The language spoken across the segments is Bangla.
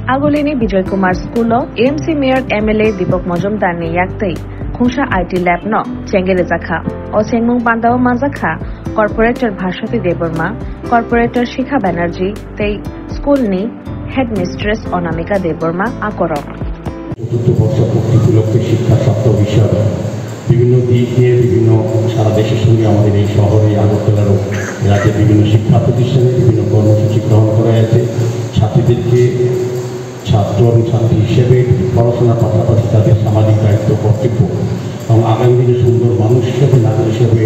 Agolini Bijoy Kumar School AMC Mayor MLA Deepak Majumdar ni yaktei Khungsha IT Lab no Chengere Zakha o Chengmung Bandao Manjakha Corporator Bhashati Deborma Corporator Shikha Banerjee tei School ni Headmistress Onamika Deborma akoro চতুর্থ বর্ষপূর্তি উপলক্ষে শিক্ষা ছাত্র বিষয় বিভিন্ন দিক নিয়ে বিভিন্ন সারা দেশের সঙ্গে আমাদের এই শহরে আগরতলার রাজ্যের বিভিন্ন শিক্ষা প্রতিষ্ঠানে বিভিন্ন কর্মসূচি গ্রহণ করা হয়েছে। ছাত্রীদেরকে ছাত্র এবং ছাত্রী হিসেবে পড়াশোনার পাশাপাশি তাদের সামাজিক দায়িত্ব কর্তব্য এবং আগামী দিনে সুন্দর মানুষ হিসেবে নাগরিক হিসেবে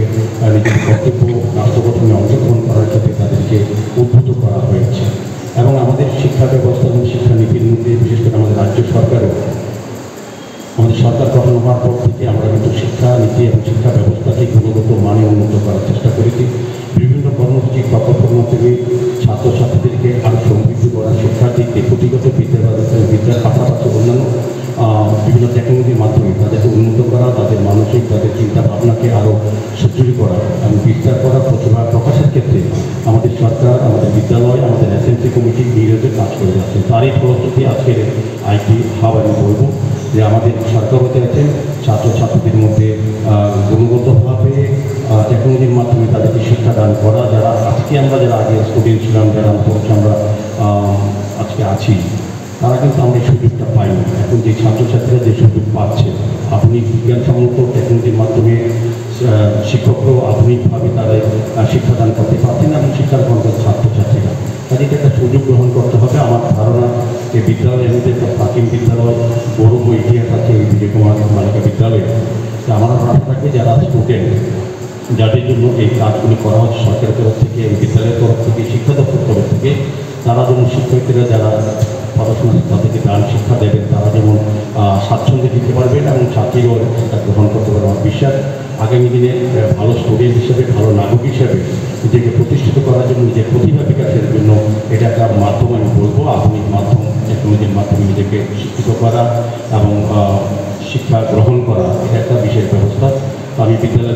নিজের কর্তব্য রাষ্ট্র গঠনে অংশগ্রহণ করার ক্ষেত্রে তাদেরকে উদ্বুদ্ধ করা হয়েছে। এবং আমাদের শিক্ষা ব্যবস্থা এবং শিক্ষানীতির মধ্যে বিশেষ করে আমাদের রাজ্য সরকারও আমাদের সরকার গঠন হওয়ার পর থেকে আমরা কিন্তু শিক্ষানীতি এবং শিক্ষা ব্যবস্থাকে গুণগত মানে উন্নত করার চেষ্টা করেছি। বিভিন্ন কর্মসূচি প্রকল্পের মাধ্যমে ছাত্রছাত্রীদেরকে আরও সমৃদ্ধ করার শিক্ষার্থীকে পুঁথিগত বিদ্যার পাশাপাশি অন্যান্য বিভিন্ন টেকনোলজির মাধ্যমে তাদেরকে উন্নত করা, তাদের মানসিক তাদের চিন্তা ভাবনাকে আরও সুদৃঢ় করা এবং বিস্তার করা, প্রতিভা প্রকাশের ক্ষেত্রে আমাদের সরকার, আমাদের বিদ্যালয়, আমাদের এসএমসি কমিটি নিরবে কাজ করে যাচ্ছে। তারই ফলশ্রুতি আজকের আইটি হাব আমি বলব যে আমাদের সরকার হতে আছে ছাত্রছাত্রীদের মধ্যে গুণগতভাবে টেকনোলজির মাধ্যমে তাদেরকে শিক্ষাদান করা, যারা আজকে আমরা যারা আগে স্টুডেন্ট ছিলাম, যারা আমরা আজকে আছি, তারা কিন্তু আমরা এই সুযোগটা পাই না। এখন যে ছাত্রছাত্রীরা যে সুযোগ পাচ্ছে আধুনিক বিজ্ঞানসম্মত টেকনোলজির মাধ্যমে শিক্ষকরাও আধুনিকভাবে তারা শিক্ষাদান করতে পারছেন এবং শিক্ষার গ্রহণ ছাত্রছাত্রীরা, কাজে এটা একটা সুযোগ গ্রহণ করতে হবে। আমার ধারণা যে বিদ্যালয়ের মধ্যে একটা প্রাচীন বিদ্যালয় গৌরব ইতিহাস আছে এই বিজয় কুমার বালিকা বিদ্যালয়ে। আমার আশা থাকবে যারা স্টুডেন্ট যাদের জন্য এই কাজগুলি করা হচ্ছে সরকারের তরফ থেকে, বিদ্যালয়ের তরফ থেকে, শিক্ষা দপ্তরের তরফ থেকে, তারা যেমন শিক্ষার্থীরা যারা পড়াশোনা তাদেরকে দান শিক্ষা দেবেন, তারা যেমন স্বাচ্ছন্দ্যে দিতে পারবেন এবং ছাত্রীরাও সেটা গ্রহণ করতে পারবে। আমার বিশ্বাস আগামী দিনে ভালো স্টুডেন্ট হিসেবে, ভালো নাগরিক হিসেবে নিজেকে প্রতিষ্ঠিত করার জন্য, নিজের প্রতিভা বিকাশের জন্য এটা একটা মাধ্যম আমি বলবো, আধুনিক মাধ্যম টেকনোলজির মাধ্যমে নিজেকে শিক্ষিত করা এবং শিক্ষা গ্রহণ করা, এটা একটা বিশেষ ব্যবস্থা। আমি বিদ্যালয়